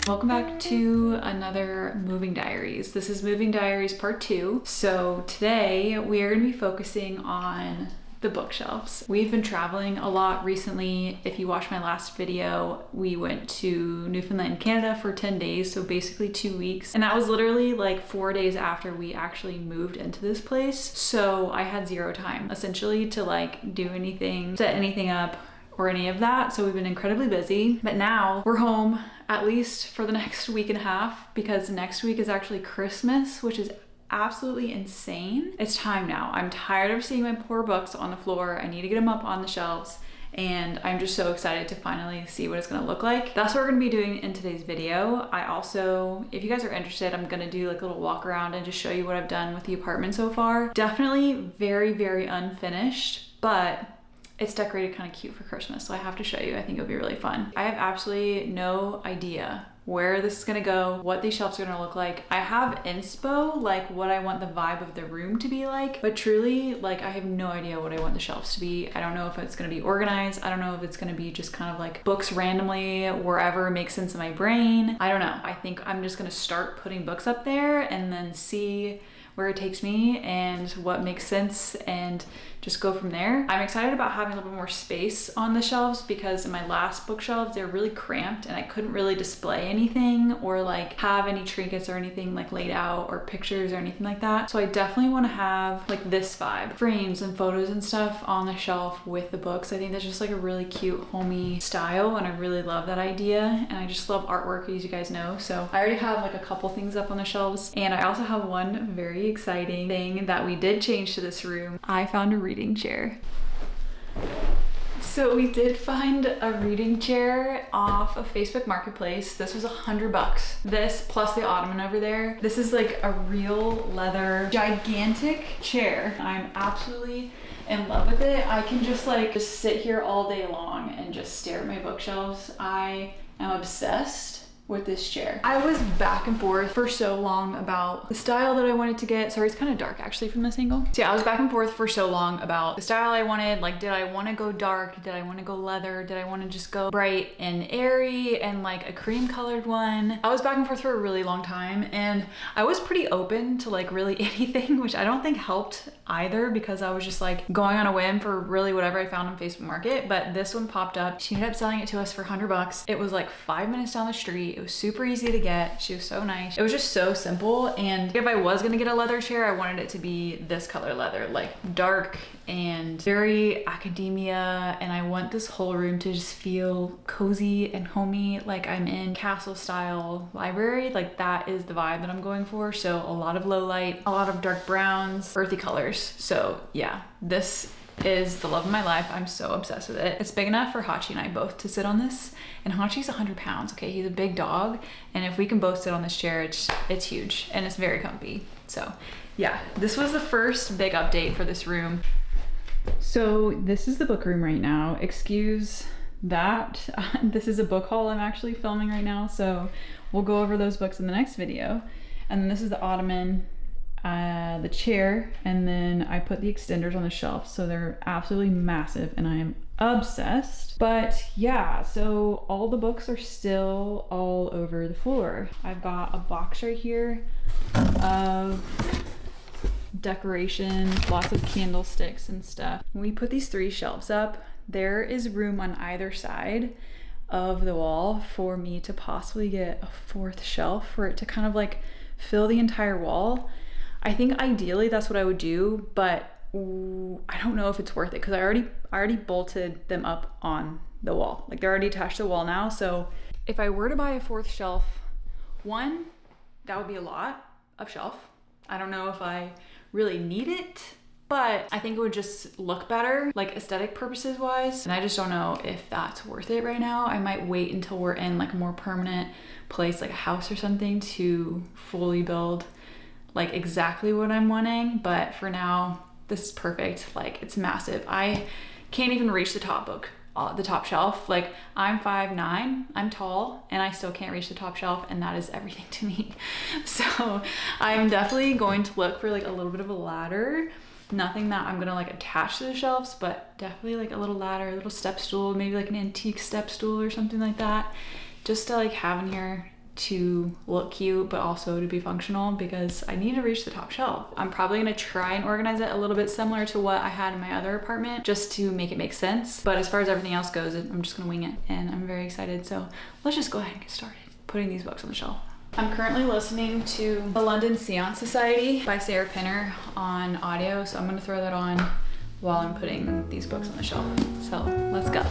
Welcome back to another moving diaries. This is moving diaries part 2. So today we are going to be focusing on the bookshelves. We've been traveling a lot recently. If you watched my last video, we went to Newfoundland and Canada for 10 days, so basically 2 weeks. And that was literally like 4 days after we actually moved into this place. So I had zero time essentially to like do anything, set anything up, or any of that. So we've been incredibly busy, but now we're home at least for the next week and a half, because next week is actually Christmas, which is absolutely insane. It's time now. I'm tired of seeing my poor books on the floor. I need to get them up on the shelves, and I'm just so excited to finally see what it's gonna look like. That's what we're gonna be doing in today's video. I also, if you guys are interested, I'm gonna do like a little walk around and just show you what I've done with the apartment so far. Definitely very, very unfinished, but it's decorated kind of cute for Christmas, so I have to show you. I think it'll be really fun. I have absolutely no idea where this is gonna go, what these shelves are gonna look like. I have inspo, like what I want the vibe of the room to be like, but truly, like I have no idea what I want the shelves to be. I don't know if it's gonna be organized. I don't know if it's gonna be just kind of like books randomly, wherever makes sense in my brain. I don't know. I think I'm just gonna start putting books up there and then see where it takes me and what makes sense and just go from there. I'm excited about having a little bit more space on the shelves, because in my last bookshelves, they're really cramped and I couldn't really display anything or like have any trinkets or anything like laid out or pictures or anything like that. So I definitely want to have like this vibe, frames and photos and stuff on the shelf with the books. I think that's just like a really cute homey style, and I really love that idea. And I just love artwork, as you guys know. So I already have like a couple things up on the shelves, and I also have one very exciting thing that we did change to this room. I found a reading chair. So we did find a reading chair off of Facebook Marketplace. This was $100. This plus the ottoman over there. This is like a real leather gigantic chair. I'm absolutely in love with it. I can just sit here all day long and just stare at my bookshelves. I am obsessed with this chair. I was back and forth for so long about the style that I wanted to get. Sorry, it's kind of dark actually from this angle. So yeah, I was back and forth for so long about the style I wanted. Like, did I want to go dark? Did I want to go leather? Did I want to just go bright and airy and like a cream colored one? I was back and forth for a really long time, and I was pretty open to like really anything, which I don't think helped either, because I was just like going on a whim for really whatever I found on Facebook Market. But this one popped up. She ended up selling it to us for $100. It was like 5 minutes down the street. It was super easy to get. She was so nice. It was just so simple. And if I was gonna get a leather chair, I wanted it to be this color leather, like dark and very academia. And I want this whole room to just feel cozy and homey, like I'm in castle style library. Like that is the vibe that I'm going for. So a lot of low light, a lot of dark browns, earthy colors. So yeah, this is the love of my life. I'm so obsessed with it. It's big enough for Hachi and I both to sit on this. And Hachi's 100 pounds, okay? He's a big dog. And if we can both sit on this chair, it's huge and it's very comfy. So yeah, this was the first big update for this room. So this is the book room right now. Excuse that. This is a book haul I'm actually filming right now. So we'll go over those books in the next video. And then this is the ottoman, the chair, and then I put the extenders on the shelf, so they're absolutely massive and I am obsessed. But yeah, so all the books are still all over the floor. I've got a box right here of decorations, lots of candlesticks and stuff. When we put these 3 shelves up, there is room on either side of the wall for me to possibly get a 4th shelf for it to kind of like fill the entire wall. I think ideally that's what I would do, but I don't know if it's worth it, because I already bolted them up on the wall. Like they're already attached to the wall now. So if I were to buy a 4th shelf, one, that would be a lot of shelf. I don't know if I really need it, but I think it would just look better, like aesthetic purposes wise. And I just don't know if that's worth it right now. I might wait until we're in like a more permanent place, like a house or something, to fully build like exactly what I'm wanting. But for now, this is perfect. Like, it's massive. I can't even reach the top shelf. Like, I'm 5'9", I'm tall, and I still can't reach the top shelf, and that is everything to me. So I'm definitely going to look for like a little bit of a ladder. Nothing that I'm gonna like attach to the shelves, but definitely like a little ladder, a little step stool, maybe like an antique step stool or something like that, just to like have in here to look cute, but also to be functional, because I need to reach the top shelf. I'm probably gonna try and organize it a little bit similar to what I had in my other apartment, just to make it make sense. But as far as everything else goes, I'm just gonna wing it, and I'm very excited. So let's just go ahead and get started putting these books on the shelf. I'm currently listening to The London Seance Society by Sarah Pinner on audio, so I'm gonna throw that on while I'm putting these books on the shelf. So let's go.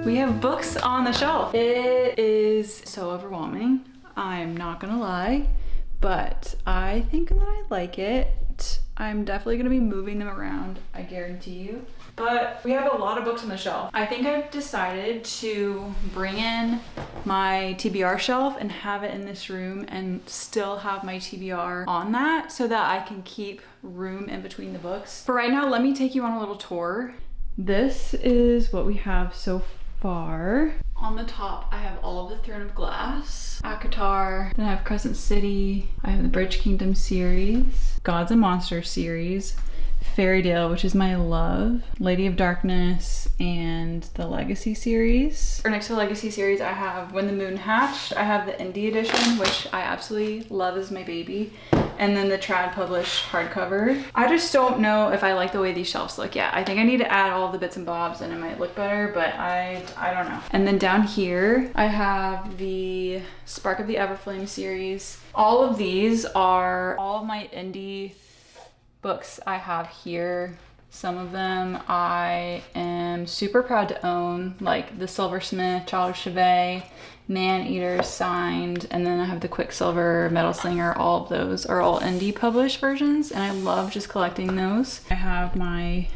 We have books on the shelf. It is so overwhelming, I'm not gonna lie, but I think that I like it. I'm definitely gonna be moving them around, I guarantee you. But we have a lot of books on the shelf. I think I've decided to bring in my TBR shelf and have it in this room and still have my TBR on that, so that I can keep room in between the books. For right now, let me take you on a little tour. This is what we have so far. On the top, I have all of the Throne of Glass, ACOTAR, then I have Crescent City, I have the Bridge Kingdom series, Gods and Monsters series, Fairytale, which is my love, Lady of Darkness, and the Legacy series. For next to the Legacy series, I have When the Moon Hatched. I have the indie edition, which I absolutely love as my baby, and then the Trad published hardcover. I just don't know if I like the way these shelves look yet. I think I need to add all the bits and bobs and it might look better, but I don't know. And then down here, I have the Spark of the Everflame series. All of these are all of my indie books I have here. Some of them I am super proud to own, like the Silversmith, Child of Chevet, Maneater signed, and then I have the Quicksilver, Metal Slinger. All of those are all indie published versions, and I love just collecting those. I have my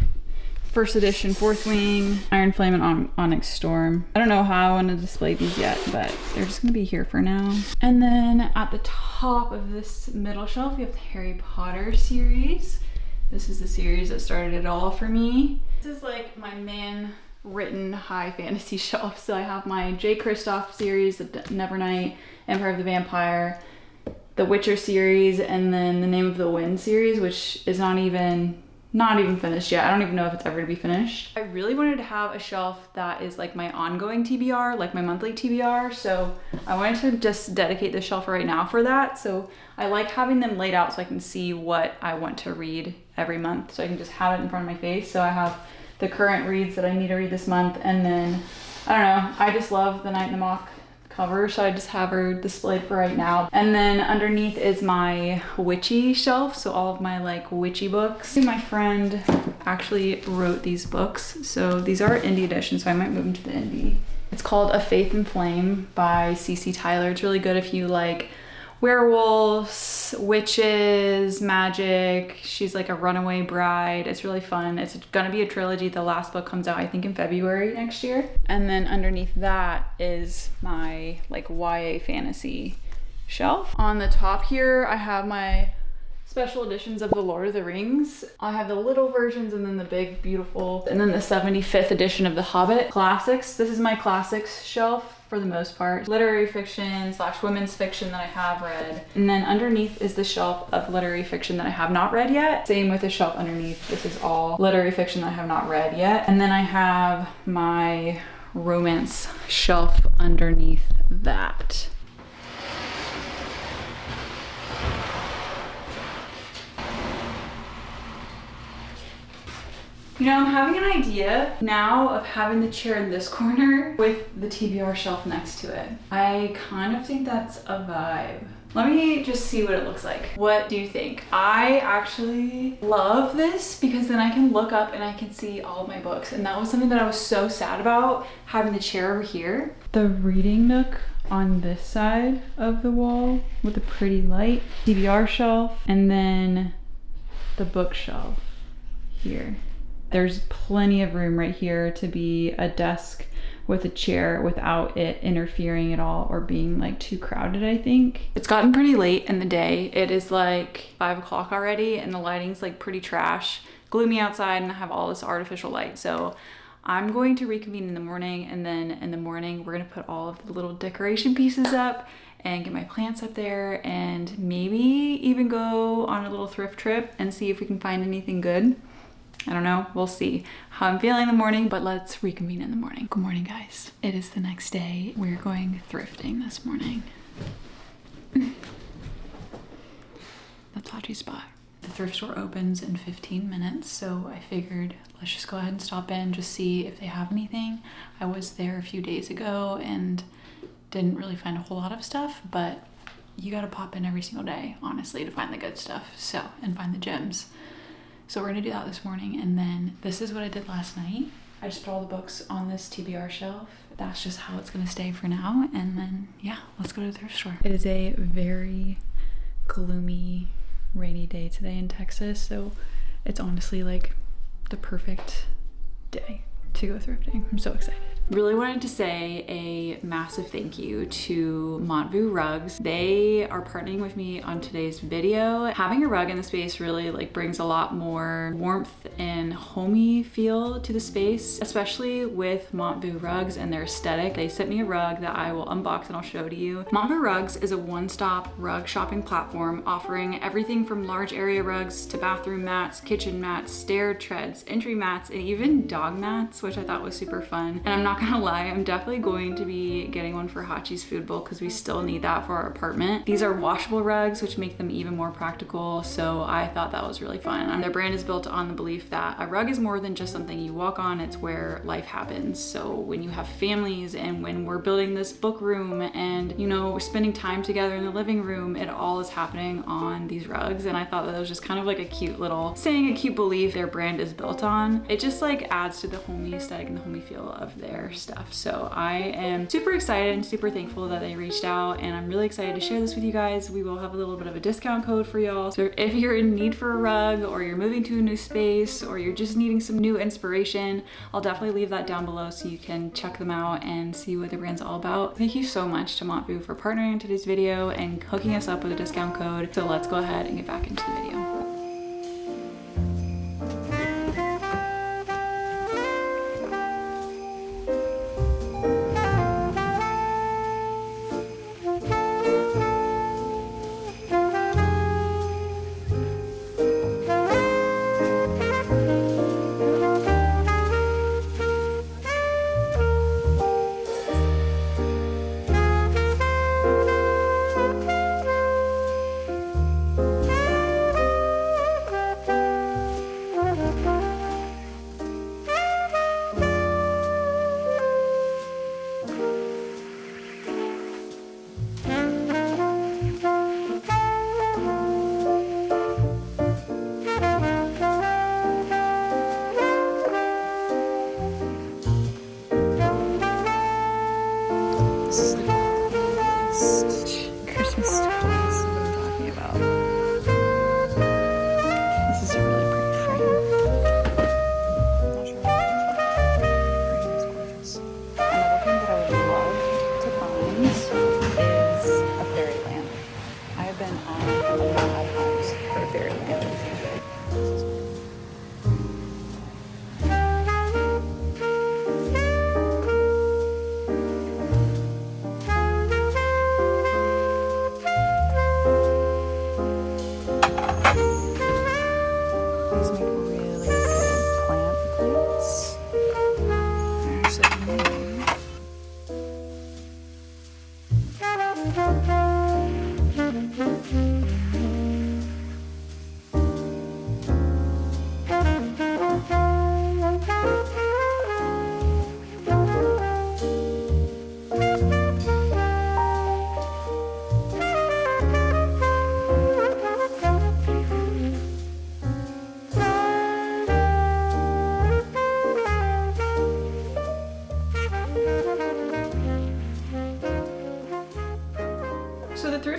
first edition Fourth Wing, Iron Flame, and Onyx Storm. I don't know how I want to display these yet, but they're just gonna be here for now. And then at the top of this middle shelf, we have the Harry Potter series. This is the series that started it all for me. This is like my man-written high fantasy shelf. So I have my J. Kristoff series, the Nevernight, Empire of the Vampire, the Witcher series, and then the Name of the Wind series, which is not even finished yet. I don't even know if it's ever to be finished. I really wanted to have a shelf that is like my ongoing TBR, like my monthly TBR. So I wanted to just dedicate this shelf right now for that. So I like having them laid out so I can see what I want to read every month. So I can just have it in front of my face. So I have the current reads that I need to read this month. And then, I don't know, I just love The Night in the Moth cover, so I just have her displayed for right now. And then underneath is my witchy shelf, so all of my like witchy books. My friend actually wrote these books, so these are indie editions, so I might move them to the indie. It's called A Faith in Flame by C.C. Tyler. It's really good if you like werewolves, witches, magic. She's like a runaway bride. It's really fun. It's gonna be a trilogy. The last book comes out, I think, in February next year. And then underneath that is my like YA fantasy shelf. On the top here, I have my special editions of the Lord of the Rings. I have the little versions and then the big, beautiful, and then the 75th edition of The Hobbit. Classics. This is my classics shelf for the most part. Literary fiction / women's fiction that I have read. And then underneath is the shelf of literary fiction that I have not read yet. Same with the shelf underneath. This is all literary fiction that I have not read yet. And then I have my romance shelf underneath that. You know, I'm having an idea now of having the chair in this corner with the TBR shelf next to it. I kind of think that's a vibe. Let me just see what it looks like. What do you think? I actually love this because then I can look up and I can see all of my books. And that was something that I was so sad about, having the chair over here. The reading nook on this side of the wall with a pretty light TBR shelf, and then the bookshelf here. There's plenty of room right here to be a desk with a chair without it interfering at all or being like too crowded, I think. It's gotten pretty late in the day. It is like 5 o'clock already and the lighting's like pretty trash. Gloomy outside and I have all this artificial light. So I'm going to reconvene in the morning, and then in the morning we're gonna put all of the little decoration pieces up and get my plants up there and maybe even go on a little thrift trip and see if we can find anything good. I don't know, we'll see how I'm feeling in the morning, but let's reconvene in the morning. Good morning, guys. It is the next day. We're going thrifting this morning. The Tachi spot. The thrift store opens in 15 minutes, so I figured let's just go ahead and stop in, just see if they have anything. I was there a few days ago and didn't really find a whole lot of stuff, but you gotta pop in every single day, honestly, to find the good stuff, and find the gems. So we're gonna do that this morning, and then this is what I did last night. I just put all the books on this TBR shelf. That's just how it's gonna stay for now, and then yeah, let's go to the thrift store. It is a very gloomy, rainy day today in Texas, so it's honestly like the perfect day to go thrifting. I'm so excited. Really wanted to say a massive thank you to Montvoo rugs. They are partnering with me on today's video. Having a rug in the space really like brings a lot more warmth and homey feel to the space, especially with Montvoo rugs and their aesthetic. They sent me a rug that I will unbox and I'll show to you. Montvoo Rugs is a one-stop rug shopping platform offering everything from large area rugs to bathroom mats, kitchen mats, stair treads, entry mats, and even dog mats, which I thought was super fun. And I'm not gonna lie, I'm definitely going to be getting one for Hachi's food bowl because we still need that for our apartment. These are washable rugs, which make them even more practical, so I thought that was really fun. Their brand is built on the belief that a rug is more than just something you walk on, it's where life happens. So when you have families and when we're building this book room and, you know, we're spending time together in the living room, it all is happening on these rugs. And I thought that was just kind of like a cute little saying, a cute belief their brand is built on. It just like adds to the homey aesthetic and the homey feel of their stuff. So I am super excited and super thankful that they reached out, and I'm really excited to share this with you guys. We will have a little bit of a discount code for y'all. So if you're in need for a rug, or you're moving to a new space, or you're just needing some new inspiration, I'll definitely leave that down below so you can check them out and see what the brand's all about. Thank you so much to Montvoo for partnering in today's video and hooking us up with a discount code. So let's go ahead and get back into the video.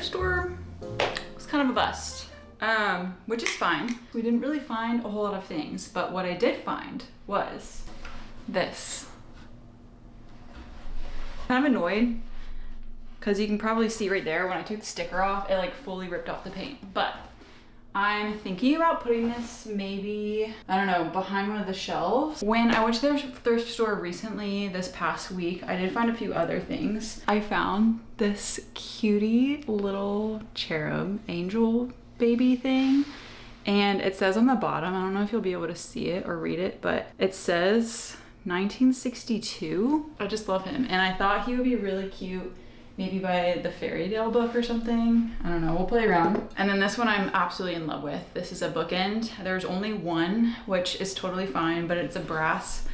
thrift store was kind of a bust, which is fine. We didn't really find a whole lot of things, but what I did find was this. Kind of annoyed because you can probably see right there when I took the sticker off, it like fully ripped off the paint. But I'm thinking about putting this maybe, I don't know, behind one of the shelves. When I went to the thrift store recently, this past week, I did find a few other things. I found this cutie little cherub angel baby thing. And it says on the bottom, I don't know if you'll be able to see it or read it, but it says 1962. I just love him. And I thought he would be really cute, maybe by the fairy tale book or something. I don't know, we'll play around. And then this one I'm absolutely in love with. This is a bookend. There's only one, which is totally fine, but it's a brass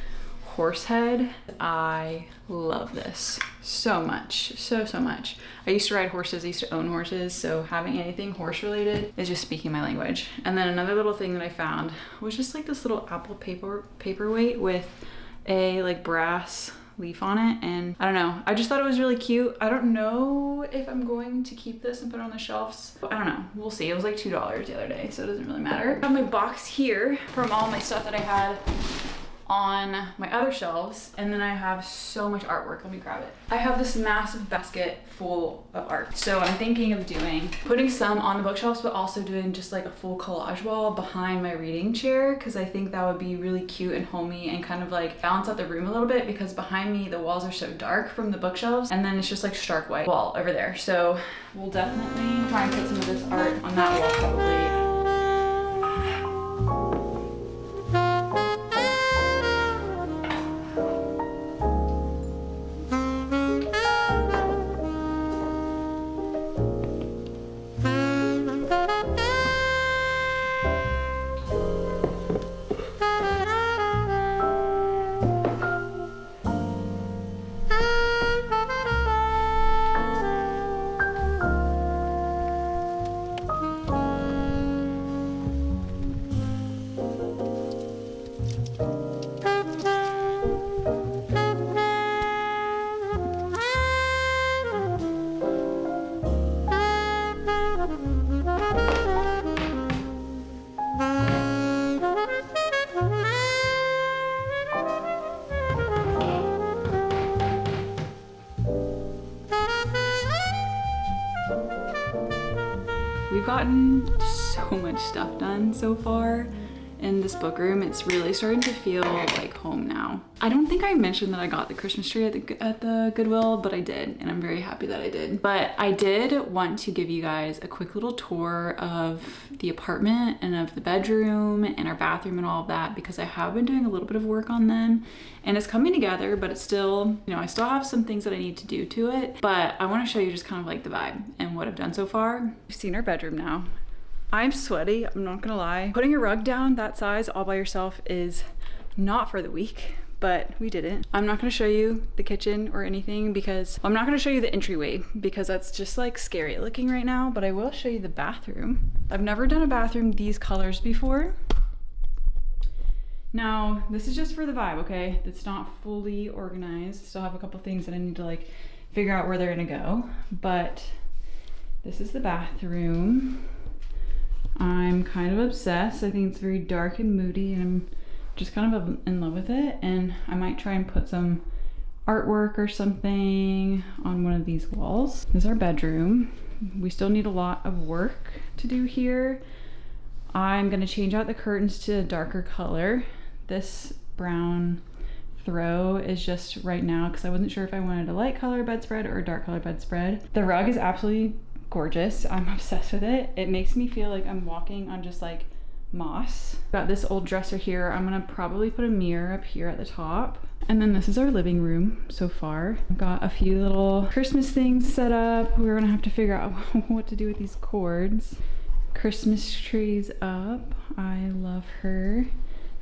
horse head. I love this so much, so much. I used to ride horses, I used to own horses, so having anything horse related is just speaking my language. And then another little thing that I found was just like this little apple paperweight with a like brass leaf on it, and I don't know, I just thought it was really cute. I don't know if I'm going to keep this and put it on the shelves. I don't know, we'll see. It was like $2 the other day, so it doesn't really matter. I have my box here from all my stuff that I had on my other shelves, and then I have so much artwork. Let me grab it. I have this massive basket full of art, so I'm thinking of putting some on the bookshelves, but also doing just like a full collage wall behind my reading chair, because I think that would be really cute and homey and kind of like balance out the room a little bit, because behind me the walls are so dark from the bookshelves, and then it's just like stark white wall over there. So we'll definitely try and put some of this art on that wall probably. We've gotten so much stuff done so far in this book room. It's really starting to feel like home now. I don't think I mentioned that I got the Christmas tree at the Goodwill, but I did, and I'm very happy that I did. But I did want to give you guys a quick little tour of the apartment and of the bedroom and our bathroom and all of that, because I have been doing a little bit of work on them and it's coming together, but it's still, you know, I still have some things that I need to do to it, but I want to show you just kind of like the vibe and what I've done so far. You've seen our bedroom now. I'm sweaty, I'm not gonna lie. Putting a rug down that size all by yourself is not for the weak, but we did it. I'm not gonna show you the kitchen or anything because I'm not gonna show you the entryway because that's just like scary looking right now, but I will show you the bathroom. I've never done a bathroom these colors before. Now, this is just for the vibe, okay? It's not fully organized. Still have a couple things that I need to like figure out where they're gonna go, but this is the bathroom. I'm kind of obsessed. I think it's very dark and moody and I'm just kind of in love with it. And I might try and put some artwork or something on one of these walls. This is our bedroom. We still need a lot of work to do here. I'm gonna change out the curtains to a darker color. This brown throw is just right now because I wasn't sure if I wanted a light color bedspread or a dark color bedspread. The rug is absolutely gorgeous. I'm obsessed with it. It makes me feel like I'm walking on just like moss. Got this old dresser here. I'm gonna probably put a mirror up here at the top. And then this is our living room so far. I've got a few little Christmas things set up. We're gonna have to figure out what to do with these cords. Christmas trees up. I love her.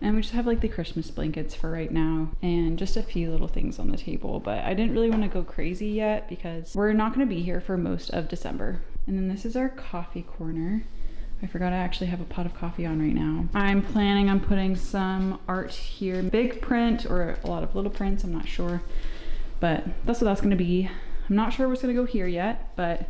And we just have like the Christmas blankets for right now and just a few little things on the table, but I didn't really want to go crazy yet because we're not going to be here for most of December. And then this is our coffee corner. I forgot I actually have a pot of coffee on right now. I'm planning on putting some art here, big print or a lot of little prints, I'm not sure, but that's what that's going to be. I'm not sure what's going to go here yet, but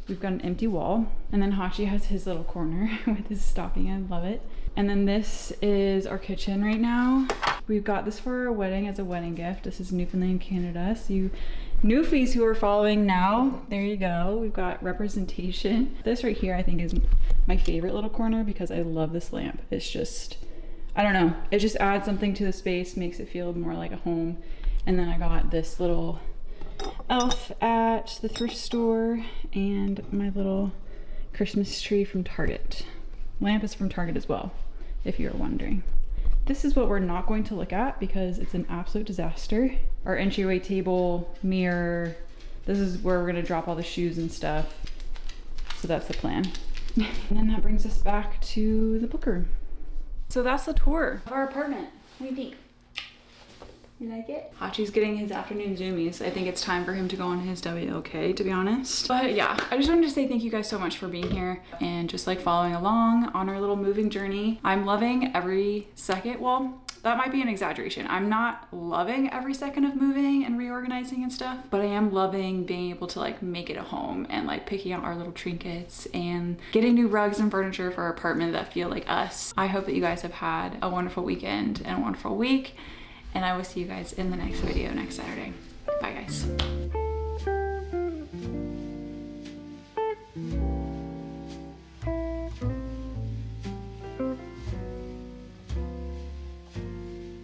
We've got an empty wall. And then Hachi has his little corner with his stocking. I love it. And then this is our kitchen right now. We've got this for our wedding as a wedding gift. This is Newfoundland, Canada. So you Newfies who are following now, there you go. We've got representation. This right here I think is my favorite little corner because I love this lamp. It's just, I don't know, it just adds something to the space, makes it feel more like a home. And then I got this little elf at the thrift store and my little Christmas tree from Target. Lamp is from Target as well, if you're wondering. This is what we're not going to look at because it's an absolute disaster. Our entryway table, mirror, this is where we're gonna drop all the shoes and stuff. So that's the plan. And then that brings us back to the book room. So that's the tour of our apartment. What do you think? You like it? Hachi's getting his afternoon zoomies. I think it's time for him to go on his WOK, to be honest. But yeah, I just wanted to say thank you guys so much for being here and just like following along on our little moving journey. I'm loving every second. Well, that might be an exaggeration. I'm not loving every second of moving and reorganizing and stuff, but I am loving being able to like make it a home and like picking out our little trinkets and getting new rugs and furniture for our apartment that feel like us. I hope that you guys have had a wonderful weekend and a wonderful week. And I will see you guys in the next video next Saturday. Bye guys.